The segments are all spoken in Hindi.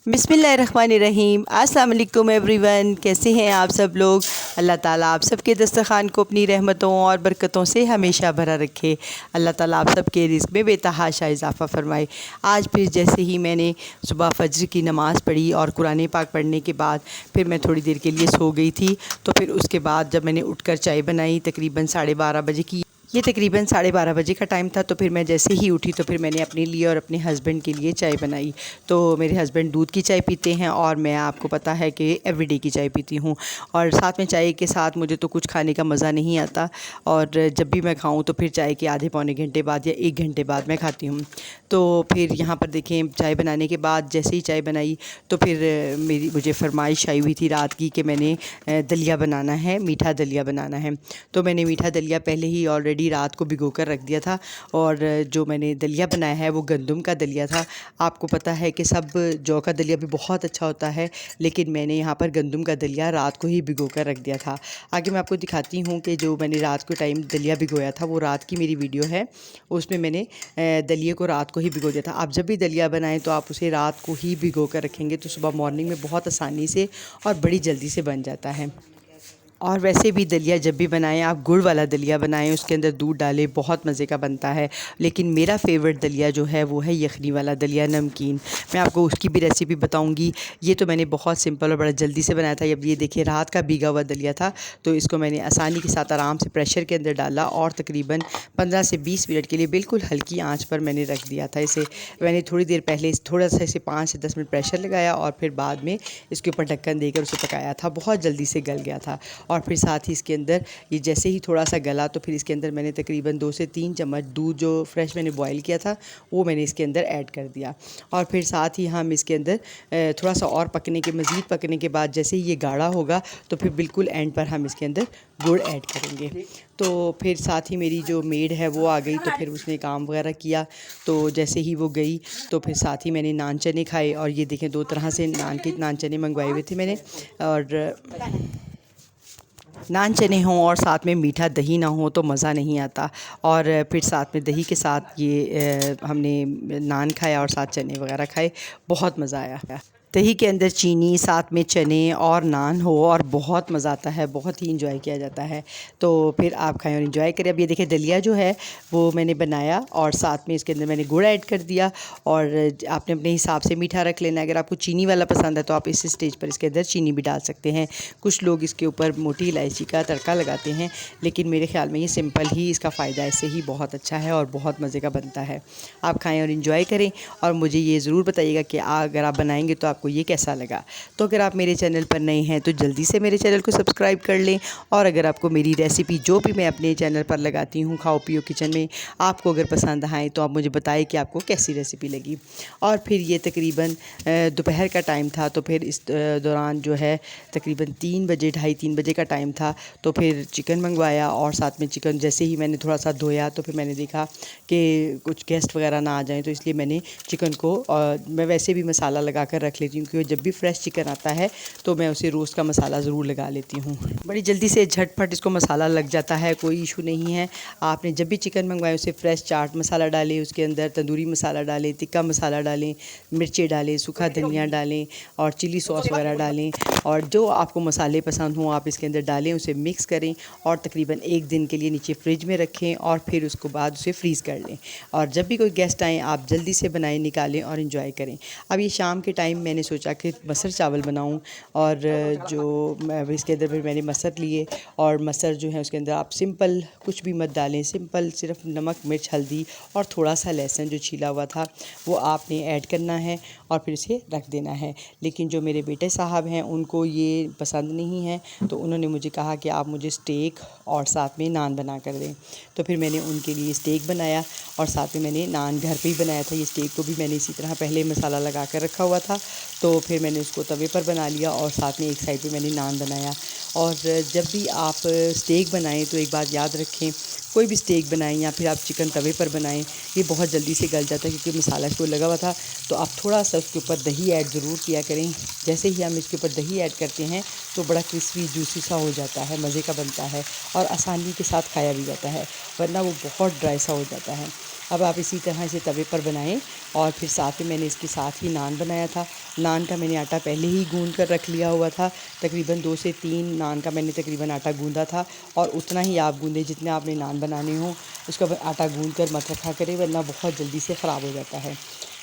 बिस्मिल्लाहिर्रहमानिर्रहीम। अस्सलाम वालेकुम एवरीवन, कैसे हैं आप सब लोग। अल्लाह ताला आप सबके दस्तरखान को अपनी रहमतों और बरकतों से हमेशा भरा रखे। अल्लाह ताला आप सबके रिज़्क़ में बेतहाशा इजाफ़ा फ़रमाए। आज फिर जैसे ही मैंने सुबह फ़ज्र की नमाज़ पढ़ी और कुरान पाक पढ़ने के बाद फिर मैं थोड़ी देर के लिए सो गई थी। तो फिर उसके बाद जब मैंने उठकर चाय बनाई तकरीबन 12:30 बजे की, ये तकरीबन 12:30 बजे का टाइम था। तो फिर मैं जैसे ही उठी तो फिर मैंने अपने लिए और अपने हस्बैंड के लिए चाय बनाई। तो मेरे हस्बैंड दूध की चाय पीते हैं और मैं, आपको पता है कि एवरीडे की चाय पीती हूँ। और साथ में चाय के साथ मुझे तो कुछ खाने का मज़ा नहीं आता, और जब भी मैं खाऊँ तो फिर चाय के आधे पौने घंटे बाद या 1 घंटे बाद मैं खाती हूँ। तो फिर यहाँ पर देखें, चाय बनाने के बाद जैसे ही चाय बनाई तो फिर मुझे फ़रमाइश आई हुई थी रात की कि मैंने दलिया बनाना है, मीठा दलिया बनाना है। तो मैंने मीठा दलिया पहले ही ऑलरेडी रात को भिगो कर रख दिया था। और जो मैंने दलिया बनाया है वो गंदम का दलिया था। आपको पता है कि सब जौ का दलिया भी बहुत अच्छा होता है, लेकिन मैंने यहाँ पर गंदम का दलिया रात को ही भिगो कर रख दिया था। आगे मैं आपको दिखाती हूँ कि जो मैंने रात को टाइम दलिया भिगोया था वो रात की मेरी वीडियो है, उसमें मैंने दलिए को रात को ही भिगो दिया था। आप जब भी दलिया बनाएं तो आप उसे रात को ही भिगो कर रखेंगे तो सुबह मॉर्निंग में बहुत आसानी से और बड़ी जल्दी से बन जाता है। और वैसे भी दलिया जब भी बनाएं आप गुड़ वाला दलिया बनाएं, उसके अंदर दूध डालें, बहुत मज़े का बनता है। लेकिन मेरा फेवरेट दलिया जो है वो है यखनी वाला दलिया, नमकीन। मैं आपको उसकी भी रेसिपी बताऊंगी। ये तो मैंने बहुत सिंपल और बड़ा जल्दी से बनाया था। अब ये देखिए, रात का भीगा हुआ दलिया था, तो इसको मैंने आसानी के साथ आराम से प्रेशर के अंदर डाला और तकरीबन 15 से 20 मिनट के लिए बिल्कुल हल्की आँच पर मैंने रख दिया था इसे। मैंने थोड़ी देर पहले थोड़ा सा इसे 5 से 10 मिनट प्रेशर लगाया और फिर बाद में इसके ऊपर ढक्कन देकर उसे पकाया था। बहुत जल्दी से गल गया था। और फिर साथ ही इसके अंदर ये जैसे ही थोड़ा सा गला तो फिर इसके अंदर मैंने तकरीबन 2 से 3 चम्मच दूध जो फ्रेश मैंने बॉईल किया था वो मैंने इसके अंदर ऐड कर दिया। और फिर साथ ही हम इसके अंदर थोड़ा सा और मज़ीद पकने के बाद जैसे ही ये गाढ़ा होगा तो फिर बिल्कुल एंड पर हम इसके अंदर गुड़ ऐड करेंगे। तो फिर साथ ही मेरी जो मेड है वो आ गई, तो फिर उसने काम वगैरह किया। तो जैसे ही वो गई तो फिर साथ ही मैंने नान चने खाए। और ये देखें, 2 तरह से नान चने मंगवाए हुए थे मैंने। और नान चने हों और साथ में मीठा दही ना हो तो मज़ा नहीं आता। और फिर साथ में दही के साथ ये हमने नान खाया और साथ चने वगैरह खाए, बहुत मज़ा आया। दही के अंदर चीनी, साथ में चने और नान हो और बहुत मज़ा आता है, बहुत ही इंजॉय किया जाता है। तो फिर आप खाएं और इंजॉय करें। अब ये देखिए, दलिया जो है वो मैंने बनाया और साथ में इसके अंदर मैंने गुड़ ऐड कर दिया। और आपने अपने हिसाब से मीठा रख लेना। अगर आपको चीनी वाला पसंद है तो आप इस स्टेज पर इसके अंदर चीनी भी डाल सकते हैं। कुछ लोग इसके ऊपर मोटी इलायची का तड़का लगाते हैं, लेकिन मेरे ख़्याल में ये सिंपल ही इसका फ़ायदा इससे ही बहुत अच्छा है और बहुत मज़े का बनता है। आप खाएँ और इंजॉय करें और मुझे ये ज़रूर बताइएगा कि अगर आप बनाएंगे तो आपको ये कैसा लगा। तो अगर आप मेरे चैनल पर नए हैं तो जल्दी से मेरे चैनल को सब्सक्राइब कर लें। और अगर आपको मेरी रेसिपी जो भी मैं अपने चैनल पर लगाती हूँ खाओ पियो किचन में, आपको अगर पसंद आए तो आप मुझे बताएं कि आपको कैसी रेसिपी लगी। और फिर ये तकरीबन दोपहर का टाइम था, तो फिर इस दौरान जो है तकरीबन 3 बजे, ढाई 3 बजे का टाइम था। तो फिर चिकन मंगवाया और साथ में चिकन जैसे ही मैंने थोड़ा सा धोया तो फिर मैंने देखा कि कुछ गेस्ट वगैरह ना आ जाएँ, तो इसलिए मैंने चिकन को, मैं वैसे भी मसाला लगा कर रख लेती हूँ क्योंकि जब भी फ्रेश चिकन आता है तो मैं उसे रोस्ट का मसाला ज़रूर लगा लेती हूँ। बड़ी जल्दी से झटपट इसको मसाला लग जाता है, कोई इशू नहीं है। आपने जब भी चिकन मंगवाए उसे फ्रेश चाट मसाला डालें, उसके अंदर तंदूरी मसाला डालें, तिक्का मसाला डालें, मिर्चें डालें, सूखा धनिया डालें और चिली सॉस वगैरह डालें। और जो आपको मसाले पसंद हों आप इसके अंदर डालें, उसे मिक्स करें और तकरीबन 1 दिन के लिए नीचे फ्रिज में रखें और फिर उसके बाद उसे फ्रीज़ कर लें। और जब भी कोई गेस्ट आएँ आप जल्दी से बनाएं, निकालें और इन्जॉय करें। अब ये शाम के टाइम मैंने सोचा कि मसर चावल बनाऊं, और जो इसके अंदर फिर मैंने मसर लिए। और मसर जो है उसके अंदर आप सिंपल कुछ भी मत डालें, सिंपल सिर्फ नमक, मिर्च, हल्दी और थोड़ा सा लहसुन जो छीला हुआ था वो आपने ऐड करना है और फिर इसे रख देना है। लेकिन जो मेरे बेटे साहब हैं उनको ये पसंद नहीं है, तो उन्होंने मुझे कहा कि आप मुझे स्टेक और साथ में नान बना कर दें। तो फिर मैंने उनके लिए स्टेक बनाया और साथ में मैंने नान घर पे ही बनाया था। ये स्टेक को भी मैंने इसी तरह पहले मसाला लगा कर रखा हुआ था, तो फिर मैंने उसको तवे पर बना लिया और साथ में एक साइड पे मैंने नान बनाया। और जब भी आप स्टेक बनाएं तो एक बात याद रखें, कोई भी स्टेक बनाएं या फिर आप चिकन तवे पर बनाएं, ये बहुत जल्दी से गल जाता है क्योंकि मसाला इसको लगा हुआ था। तो आप थोड़ा सा उसके ऊपर दही ऐड ज़रूर किया करें। जैसे ही हम इसके ऊपर दही ऐड करते हैं तो बड़ा क्रिस्पी जूसी सा हो जाता है, मज़े का बनता है और आसानी के साथ खाया भी जाता है, वरना वो बहुत ड्राई सा हो जाता है। अब आप इसी तरह इसे तवे पर बनाएं। और फिर साथ में मैंने इसके साथ ही नान बनाया था। नान का मैंने आटा पहले ही गूंद कर रख लिया हुआ था। तकरीबन 2 से 3 नान का मैंने तकरीबन आटा गूंदा था, और उतना ही आप गूंदें जितने आपने नान बनाने हों। उसका आटा गूंद कर मत रखा करें, वरना बहुत जल्दी से ख़राब हो जाता है।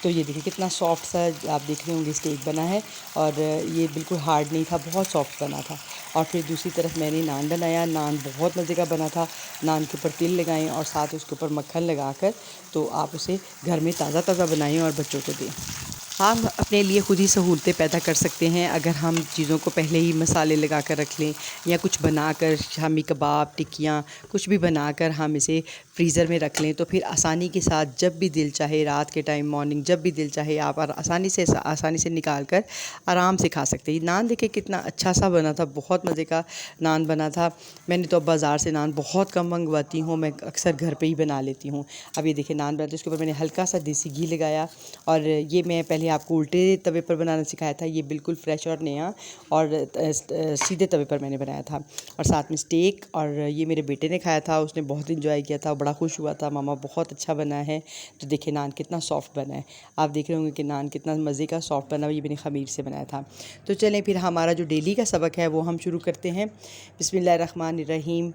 तो ये देखिए कितना सॉफ्ट सा आप देख रहे होंगे स्टेक बना है, और ये बिल्कुल हार्ड नहीं था, बहुत सॉफ्ट बना था। और फिर दूसरी तरफ मैंने नान बनाया। नान बहुत मज़े का बना था। नान के ऊपर तिल लगाएं और साथ उसके ऊपर मक्खन लगाकर तो आप उसे घर में ताज़ा ताज़ा बनाएं और बच्चों को दें। हम अपने लिए खुद ही सहूलतें पैदा कर सकते हैं अगर हम चीज़ों को पहले ही मसाले लगा कर रख लें, या कुछ बनाकर शामी कबाब, टिक्कियाँ कुछ भी बनाकर हम इसे फ्रीज़र में रख लें, तो फिर आसानी के साथ जब भी दिल चाहे, रात के टाइम, मॉर्निंग, जब भी दिल चाहे आप आसानी से निकाल कर आराम से खा सकते हैं। नान देखिए कितना अच्छा सा बना था, बहुत मज़े का नान बना था। मैंने तो अब बाज़ार से नान बहुत कम मंगवाती हूँ, मैं अक्सर घर पे ही बना लेती हूँ। अब ये देखिए नान बना, तो उसके ऊपर मैंने हल्का सा देसी घी लगाया, और ये मैं पहले आपको उल्टे तवे पर बनाना सिखाया था, ये बिल्कुल फ्रेश और नया और सीधे तवे पर मैंने बनाया था। और साथ में स्टेक, और ये मेरे बेटे ने खाया था, उसने बहुत इंजॉय किया था, बड़ा खुश हुआ था, मामा बहुत अच्छा बना है। तो देखिए नान कितना सॉफ्ट बना है, आप देख रहे होंगे कि नान कितना मज़े का सॉफ्ट बना, ये मैंने ख़मीर से बनाया था। तो चलें फिर हमारा जो डेली का सबक है वो हम शुरू करते हैं। बिस्मिल्लाहिर्रहमानिर्रहीम।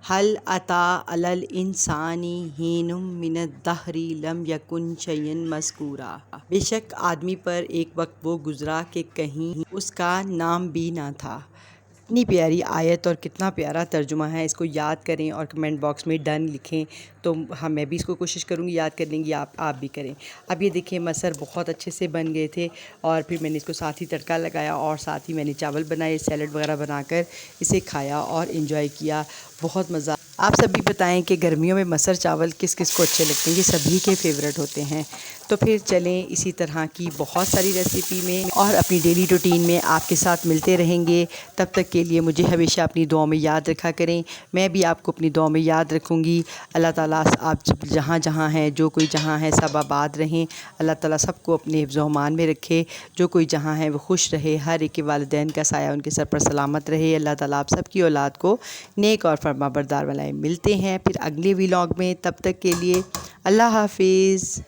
हल अता अलल इंसानी हीनुम मिनद्दहरी लम यकुन शय्यन मज़कूरा। बेशक आदमी पर एक वक्त वो गुज़रा कि कहीं उसका नाम भी ना था। इतनी प्यारी आयत और कितना प्यारा तर्जुमा है, इसको याद करें और कमेंट बॉक्स में डन लिखें। तो हाँ, मैं भी इसको कोशिश करूँगी याद करने की, आप भी करें। अब ये देखिए मसर बहुत अच्छे से बन गए थे, और फिर मैंने इसको साथ ही तड़का लगाया, और साथ ही मैंने चावल बनाए, सैलड वगैरह बनाकर इसे खाया और इन्जॉय किया। बहुत मज़ा। आप सभी बताएं कि गर्मियों में मसर चावल किस किस को अच्छे लगते हैं, ये सभी के फेवरेट होते हैं। तो फिर चलें इसी तरह की बहुत सारी रेसिपी में और अपनी डेली रूटीन में आपके साथ मिलते रहेंगे। तब तक के लिए मुझे हमेशा अपनी दुआ में याद रखा करें, मैं भी आपको अपनी दुआ में याद रखूँगी। अल्लाह ताला आप जहाँ जहाँ हैं, जो कोई जहाँ है, सब आबाद रहें। अल्लाह ताला सबको अपने हिफ्ज़ व अमान में रखे। जो कोई जहाँ है वो खुश रहे, हर एक के वालिदैन का साया उनके सर पर सलामत रहे। अल्लाह ताला आप सबकी औलाद को नेक और फरमाबरदार बनाए। मिलते हैं फिर अगले व्लॉग में, तब तक के लिए अल्लाह हाफिज़।